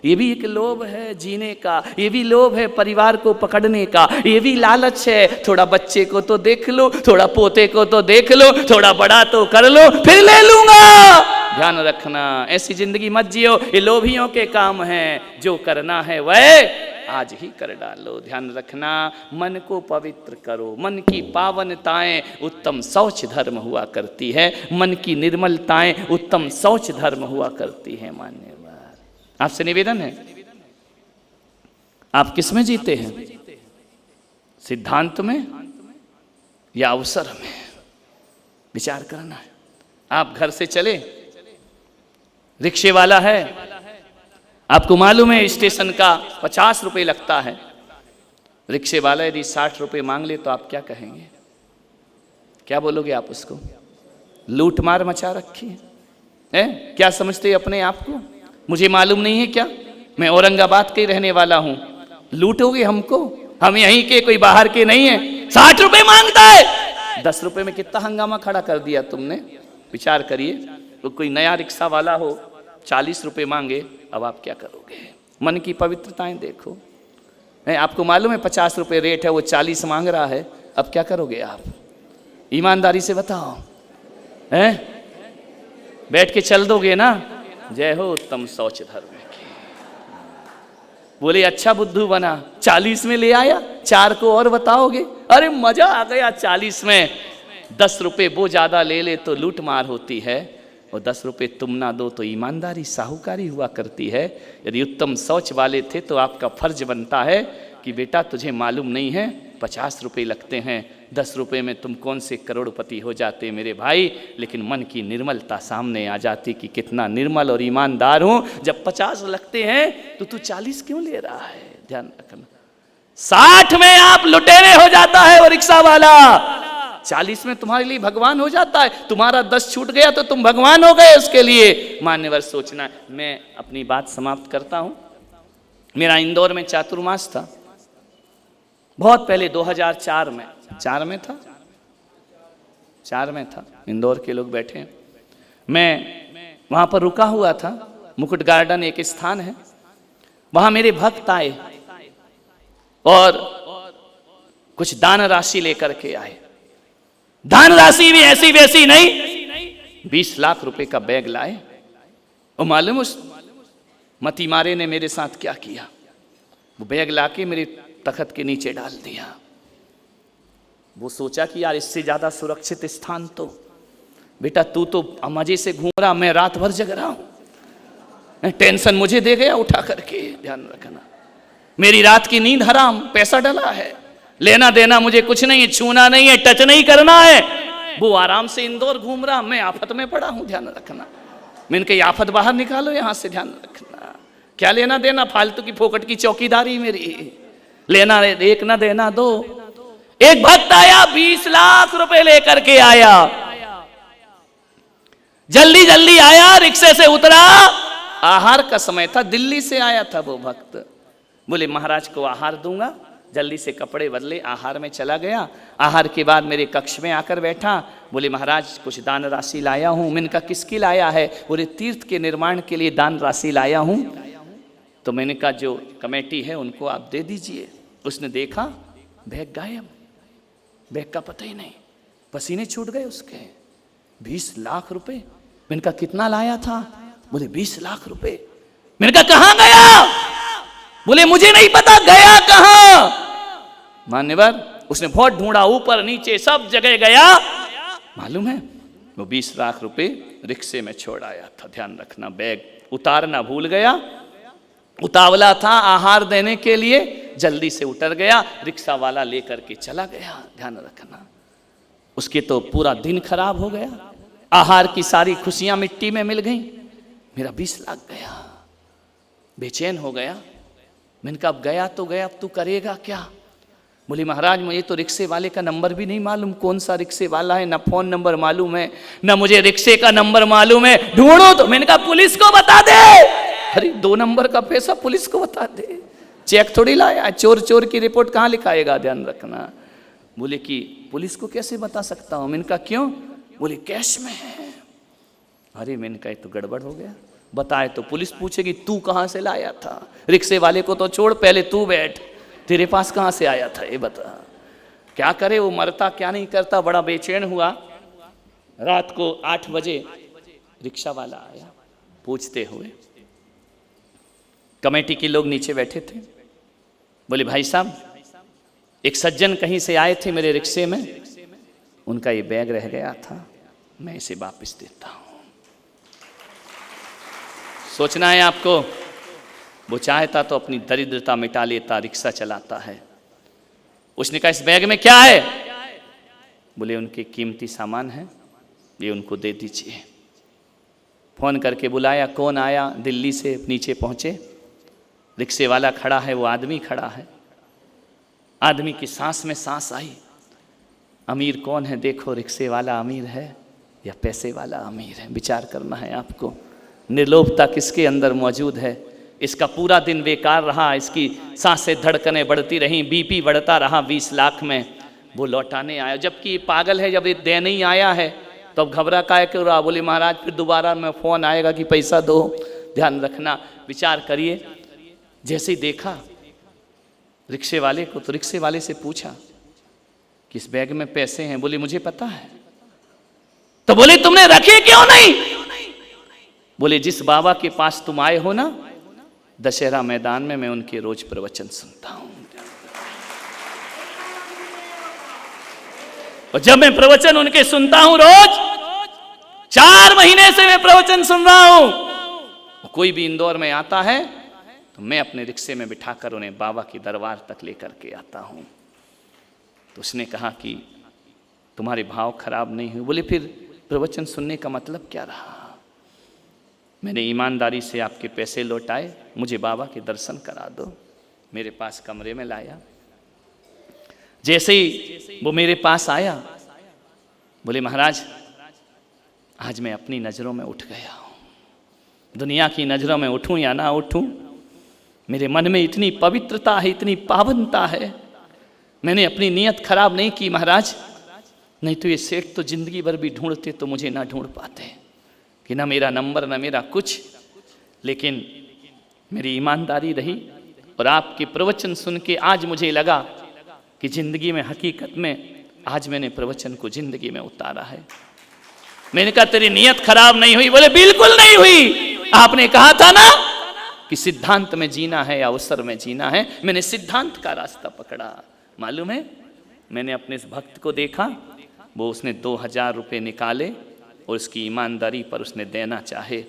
ये भी एक लोभ है जीने का, ये भी लोभ है परिवार को पकड़ने का, ये भी लालच है। थोड़ा बच्चे को तो देख लो, थोड़ा पोते को तो देख लो, थोड़ा बड़ा तो कर लो, फिर ले लूंगा। ध्यान रखना, ऐसी जिंदगी मत जियो, ये लोभियों के काम है। जो करना है वह आज ही कर डालो। ध्यान रखना, मन को पवित्र करो। मन की पावनताएं उत्तम शौच धर्म हुआ करती है, मन की निर्मलताएं उत्तम शौच धर्म हुआ करती है। मान्यवर, आपसे निवेदन है, आप किस में जीते हैं? सिद्धांत में या अवसर में? विचार करना है। आप घर से चले, रिक्शे वाला है, आपको मालूम है स्टेशन का 50 रुपये लगता है। रिक्शे वाला यदि 60 रुपये मांग ले तो आप क्या कहेंगे? क्या बोलोगे आप उसको? लूट मार मचा रखी है? क्या समझते हैं अपने आप को? मुझे मालूम नहीं है क्या? मैं औरंगाबाद के रहने वाला हूं, लूटोगे हमको? हम यहीं के, कोई बाहर के नहीं है। 60 रुपये मांगता है, 10 रुपये में कितना हंगामा खड़ा कर दिया तुमने। विचार करिए, तो कोई नया रिक्शा वाला हो 40 रुपये मांगे, अब आप क्या करोगे? मन की पवित्रताएं देखो। आपको मालूम है 50 रुपये रेट है, वो 40 मांग रहा है, अब क्या करोगे आप? ईमानदारी से बताओ, हैं? बैठ के चल दोगे ना? जय हो उत्तम शौच धर्म की। बोले अच्छा बुद्धू बना, 40 में ले आया, 4 को और बताओगे? अरे मजा आ गया 40 में। 10 रुपये वो ज्यादा ले ले तो लूट मार होती है, और 10 रुपये तुम ना दो तो ईमानदारी साहूकारी हुआ करती है। यदि उत्तम शौच वाले थे तो आपका फर्ज बनता है कि बेटा तुझे मालूम नहीं है 50 रुपये लगते हैं, 10 रुपये में तुम कौन से करोड़पति हो जाते मेरे भाई। लेकिन मन की निर्मलता सामने आ जाती कि कितना निर्मल और ईमानदार हूं। जब 50 लगते हैं तो तू 40 क्यों ले रहा है? ध्यान रखना, 60 में आप लुटेरे हो जाता है वो रिक्शा वाला, 40 में तुम्हारे लिए भगवान हो जाता है। तुम्हारा 10 छूट गया तो तुम भगवान हो गए उसके लिए। मान्यवर, सोचना। मैं अपनी बात समाप्त करता हूं। मेरा इंदौर में चातुर्मास था बहुत पहले, 2004 में। 4 में था, 4 में था, इंदौर के लोग बैठे हैं। मैं वहां पर रुका हुआ था, मुकुट गार्डन एक स्थान है, वहां मेरे भक्त आए और कुछ दान राशि लेकर के आए। दान राशि भी ऐसी वैसी नहीं, 20 लाख रुपए का बैग लाए। और मालूम उस मती मारे ने मेरे साथ क्या किया? वो बैग लाके मेरे तख्त के नीचे डाल दिया। वो सोचा कि यार इससे ज्यादा सुरक्षित स्थान तो, बेटा तू तो मजे से घूम रहा, मैं रात भर जग रहा हूं, टेंशन मुझे दे गया उठा करके। ध्यान रखना, मेरी रात की नींद हराम, पैसा डला है, लेना देना मुझे कुछ नहीं है, छूना नहीं है, टच नहीं करना है। वो आराम से इंदौर घूम रहा, मैं आफत में पड़ा हूं। ध्यान रखना, मैंने कही आफत बाहर निकालो यहां से। ध्यान रखना, क्या लेना देना, फालतू की फोकट की चौकीदारी मेरी, लेना एक ना देना दो। एक भक्त आया, 20 लाख रुपए लेकर के आया, जल्दी जल्दी आया, रिक्शे से उतरा, आहार का समय था, दिल्ली से आया था वो भक्त। बोले महाराज को आहार दूंगा, जल्दी से कपड़े बदले आहार में चला गया। आहार के बाद मेरे कक्ष में आकर बैठा, बोले महाराज कुछ दान राशि लाया हूं। मैंने कहा किसकी लाया है? बोले तीर्थ के निर्माण के लिए दान राशि लाया हूं। तो मैंने कहा जो कमेटी है उनको आप दे दीजिए। उसने देखा बैग गायब, बैग का पता ही नहीं, पसीने छूट गए उसके। 20 लाख रुपए। मैंने कहा कितना लाया था? बोले 20 लाख रुपए। मैंने कहा कहां गया? बोले मुझे नहीं पता, गया कहां? मान्यवर, उसने बहुत ढूंढा, ऊपर नीचे सब जगह गया, मालूम है वो 20 लाख रुपए रिक्शे में छोड़ आया था। ध्यान रखना, बैग उतारना भूल गया, उतावला था आहार देने के लिए, जल्दी से उतर गया, रिक्शा वाला लेकर के चला गया। ध्यान रखना, उसके तो पूरा दिन खराब हो गया, आहार की सारी खुशियां मिट्टी में मिल गई, मेरा 20 लाख गया। बेचैन हो गया। मैंने कहा अब गया तो गया, अब तू करेगा क्या? बोले महाराज मुझे तो रिक्शे वाले का नंबर भी नहीं मालूम, कौन सा रिक्शे वाला है, ना फोन नंबर मालूम है, ना मुझे रिक्शे का नंबर मालूम है, ढूंढो तो। मैंने कहा पुलिस को बता दे। अरे 2 नंबर का पैसा पुलिस को बता दे, चेक थोड़ी लाया, चोर चोर की रिपोर्ट कहाँ लिखाएगा? ध्यान रखना। बोले कि पुलिस को कैसे बता सकता हूँ? मैंने कहा क्यों? बोले कैश में है। अरे मैंने कहा तो गड़बड़ हो गया, बताए तो पुलिस पूछेगी तू कहाँ से लाया था? रिक्शे वाले को तो छोड़, पहले तू बैठ, तेरे पास कहाँ से आया था ये बता। क्या करे वो, मरता क्या नहीं करता। बड़ा बेचैन हुआ। रात को 8 बजे रिक्शा वाला आया पूछते हुए। कमेटी के लोग नीचे बैठे थे। बोले भाई साहब एक सज्जन कहीं से आए थे मेरे रिक्शे में, उनका ये बैग रह गया था, मैं इसे वापस देता हूं। सोचना है आपको, वो चाहता तो अपनी दरिद्रता मिटा लेता, रिक्शा चलाता है। उसने कहा इस बैग में क्या है? बोले उनके कीमती सामान है, ये उनको दे दीजिए। फोन करके बुलाया, कौन आया? दिल्ली से नीचे पहुंचे, रिक्शे वाला खड़ा है, वो आदमी खड़ा है। आदमी की सांस में सांस आई। अमीर कौन है देखो, रिक्शे वाला अमीर है या पैसे वाला अमीर है? विचार करना है आपको। निर्लोभता किसके अंदर मौजूद है? इसका पूरा दिन बेकार रहा, इसकी सांसें धड़कनें बढ़ती रहीं, बीपी बढ़ता रहा 20 लाख में। वो लौटाने आया, जबकि ये पागल है, जब ये देने ही आया है तो अब घबरा काहे क्यों रहा? बोले महाराज फिर दोबारा में फ़ोन आएगा कि पैसा दो। ध्यान रखना, विचार करिए। जैसे ही देखा रिक्शे वाले को, तो रिक्शे वाले से पूछा कि इस बैग में पैसे हैं? बोले मुझे पता है। तो बोले तुमने रखे क्यों नहीं? बोले जिस बाबा के पास तुम आए हो ना, दशहरा मैदान में मैं उनके रोज प्रवचन सुनता हूं, और जब मैं प्रवचन उनके सुनता हूं रोज, 4 महीने से मैं प्रवचन सुन रहा हूं। कोई भी इंदौर में आता है तो मैं अपने रिक्शे में बिठाकर उन्हें बाबा के दरबार तक लेकर के आता हूं। तो उसने कहा कि तुम्हारे भाव खराब नहीं हुए। बोले फिर प्रवचन सुनने का मतलब क्या रहा? मैंने ईमानदारी से आपके पैसे लौटाए, मुझे बाबा के दर्शन करा दो। मेरे पास कमरे में लाया। जैसे ही वो मेरे पास आया, बोले महाराज आज मैं अपनी नज़रों में उठ गया हूँ। दुनिया की नज़रों में उठूँ या ना उठूँ, मेरे मन में इतनी पवित्रता है, इतनी पावनता है, मैंने अपनी नीयत खराब नहीं की महाराज, नहीं तो ये सेठ तो जिंदगी भर भी ढूंढते तो मुझे ना ढूंढ पाते कि ना मेरा नंबर ना मेरा कुछ। लेकिन मेरी ईमानदारी रही और आपके प्रवचन सुन के आज मुझे लगा कि जिंदगी में हकीकत में आज मैंने प्रवचन को जिंदगी में उतारा है। मैंने कहा तेरी नीयत खराब नहीं हुई? बोले बिल्कुल नहीं हुई। आपने कहा था ना कि सिद्धांत में जीना है या अवसर में जीना है। मैंने सिद्धांत का रास्ता पकड़ा। मालूम है, मैंने अपने इस भक्त को देखा, वो उसने 2000 रुपये निकाले और उसकी ईमानदारी पर उसने देना चाहे।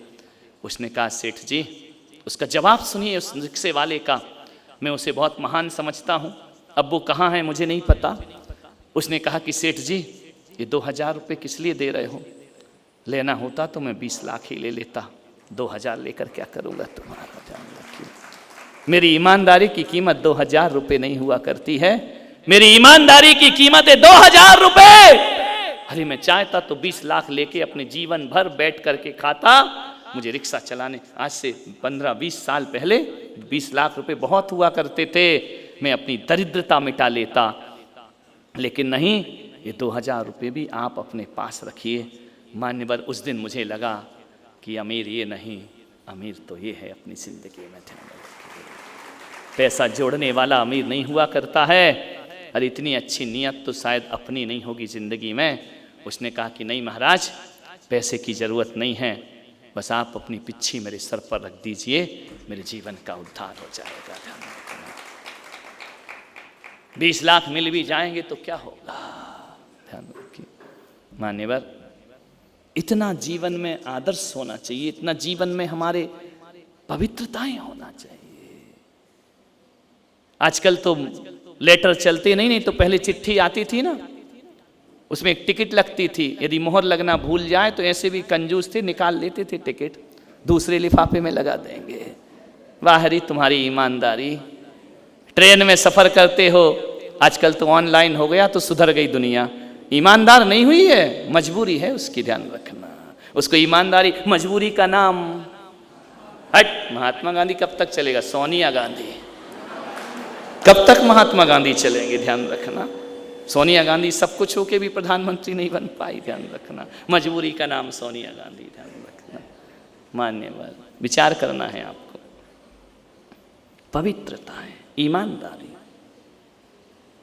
उसने कहा सेठ जी, उसका जवाब सुनिए उस रिक्शे वाले का, मैं उसे बहुत महान समझता हूँ। अब वो कहाँ है मुझे नहीं पता। उसने कहा कि सेठ जी ये 2000 रुपये किस लिए दे रहे हो? लेना होता तो मैं 20 लाख ही ले लेता, 2000 लेकर क्या करूँगा तुम्हारा जान रखिए। मेरी ईमानदारी की कीमत 2000 रुपये नहीं हुआ करती है, मेरी ईमानदारी की कीमत है 2000 रुपये। अरे मैं चाहता तो 20 लाख लेके अपने जीवन भर बैठ करके खाता। मुझे रिक्शा चलाने आज से 15-20 साल पहले 20 लाख रुपए बहुत हुआ करते थे, मैं अपनी दरिद्रता मिटा लेता। लेकिन नहीं, ये 2000 रुपये भी आप अपने पास रखिए। मान्यवर उस दिन मुझे लगा कि अमीर ये नहीं, अमीर तो ये है अपनी जिंदगी में। पैसा जोड़ने वाला अमीर नहीं हुआ करता है। अरे इतनी अच्छी नीयत तो शायद अपनी नहीं होगी जिंदगी में। उसने कहा कि नहीं महाराज, पैसे की ज़रूरत नहीं है, बस आप अपनी पिच्छी मेरे सर पर रख दीजिए, मेरे जीवन का उद्धार हो जाएगा। 20 लाख मिल भी जाएंगे तो क्या होगा? ध्यान रखिए मान्यवर, इतना जीवन में आदर्श होना चाहिए, इतना जीवन में हमारे पवित्रताएं होना चाहिए। आजकल तो लेटर चलते नहीं तो पहले चिट्ठी आती थी ना, उसमें एक टिकट लगती थी। यदि मोहर लगना भूल जाए तो ऐसे भी कंजूस थे, निकाल लेते थे टिकट, दूसरे लिफाफे में लगा देंगे। वाहरी तुम्हारी ईमानदारी। ट्रेन में सफ़र करते हो, आजकल तो ऑनलाइन हो गया तो सुधर गई दुनिया। ईमानदार नहीं हुई है, मजबूरी है उसकी, ध्यान रखना। उसको ईमानदारी, मजबूरी का नाम हट। महात्मा गांधी कब तक चलेगा? सोनिया गांधी कब तक महात्मा गांधी चलेंगे? ध्यान रखना। सोनिया गांधी सब कुछ होके भी प्रधानमंत्री नहीं बन पाई, ध्यान रखना। मजबूरी का नाम सोनिया गांधी, ध्यान रखना। मान्यवर विचार करना है आपको। पवित्रता है, ईमानदारी।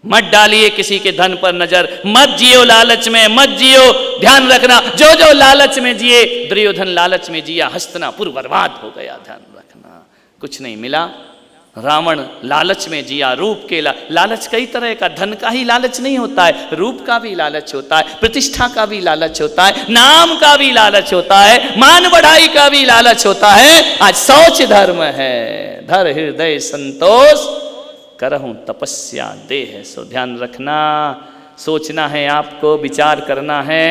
मत डालिए किसी के धन पर नजर, मत जियो लालच में, मत जियो। ध्यान रखना, जो जो लालच में जिए, दुर्योधन लालच में जिया, हस्तिनापुर बर्बाद हो गया। ध्यान रखना, कुछ नहीं मिला। रावण लालच में जिया, रूप के लालच कई तरह का, धन का ही लालच नहीं होता है, रूप का भी लालच होता है, प्रतिष्ठा का भी लालच होता है, नाम का भी लालच होता है, मान बढ़ाई का भी लालच होता है। आज शौच धर्म है, धर हृदय संतोष, करहूं तपस्या देह सो। ध्यान रखना, सोचना है आपको, विचार करना है।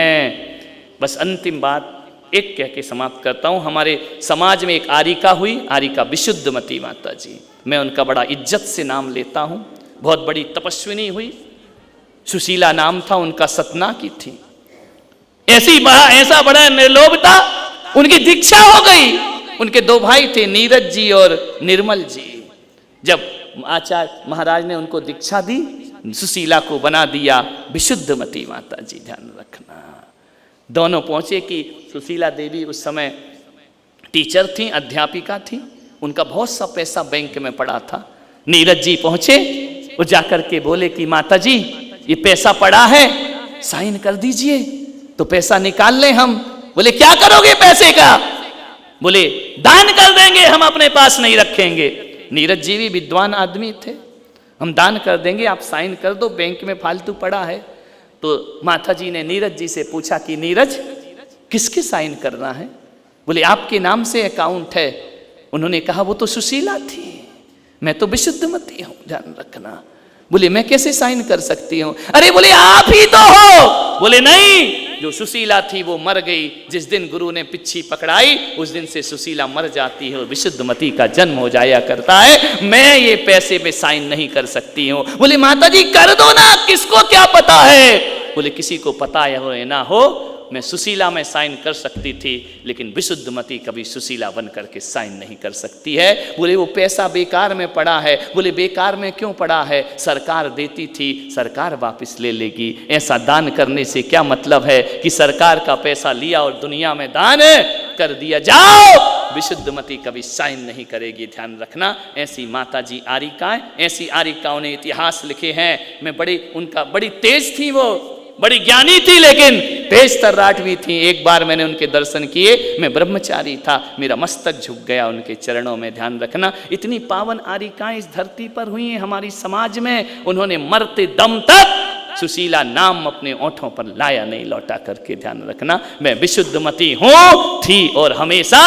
बस अंतिम बात एक कह के समाप्त करता हूं। हमारे समाज में एक आरिका हुई, आरिका विशुद्धमती माता जी। मैं उनका बड़ा इज्जत से नाम लेता हूं। बहुत बड़ी तपस्विनी हुई, सुशीला नाम था उनका, सतना की थी। ऐसा बड़ा निर्लोभता, उनकी दीक्षा हो गई। उनके 2 भाई थे, नीरज जी और निर्मल जी। जब आचार्य महाराज ने उनको दीक्षा दी, सुशीला को बना दिया विशुद्धमती माता जी। ध्यान रखना। दोनों पहुंचे कि सुशीला देवी उस समय टीचर थी, अध्यापिका थी, उनका बहुत सा पैसा बैंक में पड़ा था। नीरज जी पहुंचे, वो जाकर के बोले कि माता जी ये पैसा पड़ा है, साइन कर दीजिए तो पैसा निकाल लें हम। बोले क्या करोगे पैसे का? बोले दान कर देंगे, हम अपने पास नहीं रखेंगे। नीरज जी भी विद्वान आदमी थे, हम दान कर देंगे, आप साइन कर दो, बैंक में फालतू पड़ा है। तो माता जी ने नीरज जी से पूछा कि नीरज किसके साइन करना है? बोले आपके नाम से अकाउंट है। उन्होंने कहा वो तो सुशीला थी, मैं तो विशुद्धमती हूं। ध्यान रखना। बोले मैं कैसे साइन कर सकती हूं? अरे बोले आप ही तो हो। बोले नहीं, जो सुशीला थी वो मर गई। जिस दिन गुरु ने पिच्छी पकड़ाई उस दिन से सुशीला मर जाती है, विशुद्धमती का जन्म हो जाया करता है। मैं ये पैसे पे साइन नहीं कर सकती हूँ। बोले माता जी कर दो ना, किसको क्या पता है? बोले किसी को पता हो या ना हो, मैं सुशीला में साइन कर सकती थी, लेकिन विशुद्धमती कभी सुशीला बन करके साइन नहीं कर सकती है। बोले वो पैसा बेकार में पड़ा है। बोले बेकार में क्यों पड़ा है? सरकार देती थी, सरकार वापस ले लेगी। ऐसा दान करने से क्या मतलब है कि सरकार का पैसा लिया और दुनिया में दान कर दिया? जाओ, विशुद्धमती कभी साइन नहीं करेगी, ध्यान रखना। ऐसी माताजी आरिकाएं, ऐसी आरिकाओं ने इतिहास लिखे हैं। मैं बड़ी तेज थी, वो बड़ी ज्ञानी थी, लेकिन तेज तर्राट भी थी। एक बार मैंने उनके दर्शन किए, मैं ब्रह्मचारी था, मेरा मस्तक झुक गया उनके चरणों में, ध्यान रखना। इतनी पावन आरिकाएं इस धरती पर हुई हैं हमारी समाज में। उन्होंने मरते दम तक सुशीला नाम अपने ओंठों पर लाया नहीं, लौटा करके, ध्यान रखना। मैं विशुद्धमती हूं, थी और हमेशा।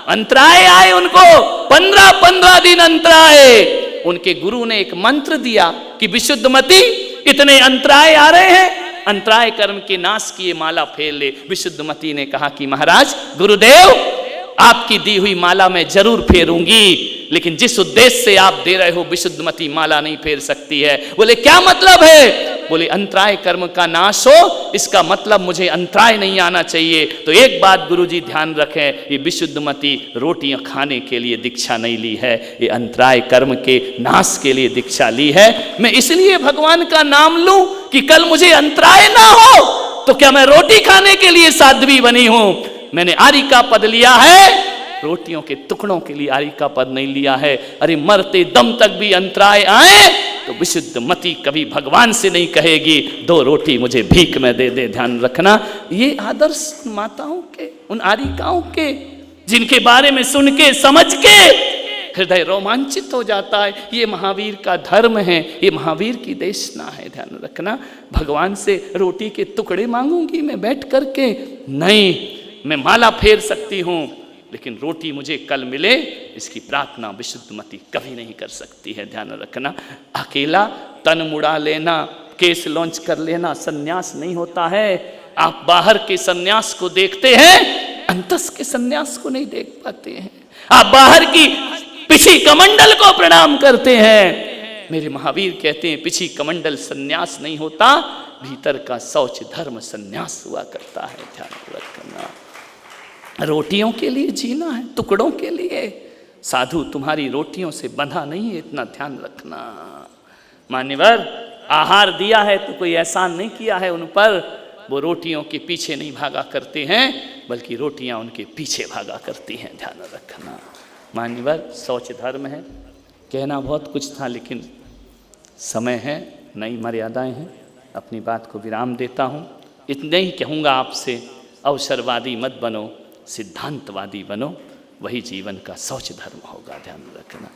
अंतराय आए उनको, 15 दिन अंतराय। उनके गुरु ने एक मंत्र दिया कि विशुद्धमती, इतने अंतराय आ रहे हैं, अंतराय कर्म के नाश किए माला फेर ले। विशुद्धमती ने कहा कि महाराज, गुरुदेव, आपकी दी हुई माला मैं जरूर फेरूंगी, लेकिन जिस उद्देश्य से आप दे रहे हो, विशुद्धमती माला नहीं फेर सकती है। बोले क्या मतलब है? बोले अंतराय कर्म का नाश हो, इसका मतलब मुझे अंतराय नहीं आना चाहिए। तो एक बात गुरुजी ध्यान रखें, ये विशुद्धमती रोटियां खाने के लिए दीक्षा नहीं ली है, ये अंतराय कर्म के नाश के लिए दीक्षा ली है। मैं इसलिए भगवान का नाम लूं कि कल मुझे अंतराय ना हो। तो क्या मैं रोटी खाने के लिए साध्वी बनी हूं? मैंने आर्य का पद लिया है, रोटियों के टुकड़ों के लिए आर्य का पद नहीं लिया है। अरे मरते दम तक भी अंतराय आए तो विशुद्धमती कभी भगवान से नहीं कहेगी 2 रोटी मुझे भीख में दे दे, ध्यान रखना। ये आदर्श माताओं के, उन आरिकाओं के, जिनके बारे में सुन के समझ के हृदय रोमांचित हो जाता है। ये महावीर का धर्म है, ये महावीर की देशना है, ध्यान रखना। भगवान से रोटी के टुकड़े मांगूंगी मैं बैठ करके? नहीं, मैं माला फेर सकती हूं, लेकिन रोटी मुझे कल मिले, इसकी प्रार्थना विशुद्धमती कभी नहीं कर सकती है, ध्यान रखना। अकेला तन मुड़ा लेना, केस लॉन्च कर लेना सन्यास नहीं होता है। आप बाहर के सन्यास को देखते हैं, अंतस के सन्यास को नहीं देख पाते हैं। आप बाहर की पिछी कमंडल को प्रणाम करते हैं। मेरे महावीर कहते हैं पिछी कमंडल सन्यास नहीं होता, भीतर का शौच धर्म सन्यास हुआ करता है, ध्यान रखना। रोटियों के लिए जीना है, टुकड़ों के लिए। साधु तुम्हारी रोटियों से बंधा नहीं है, इतना ध्यान रखना। मान्यवर, आहार दिया है तो कोई एहसान नहीं किया है उन पर। वो रोटियों के पीछे नहीं भागा करते हैं, बल्कि रोटियां उनके पीछे भागा करती हैं, ध्यान रखना। मान्यवर, शौच धर्म है। कहना बहुत कुछ था, लेकिन समय है, नई मर्यादाएं हैं। अपनी बात को विराम देता हूँ। इतना ही कहूँगा आपसे, अवसरवादी मत बनो, सिद्धांतवादी बनो, वही जीवन का शौच धर्म होगा, ध्यान रखना।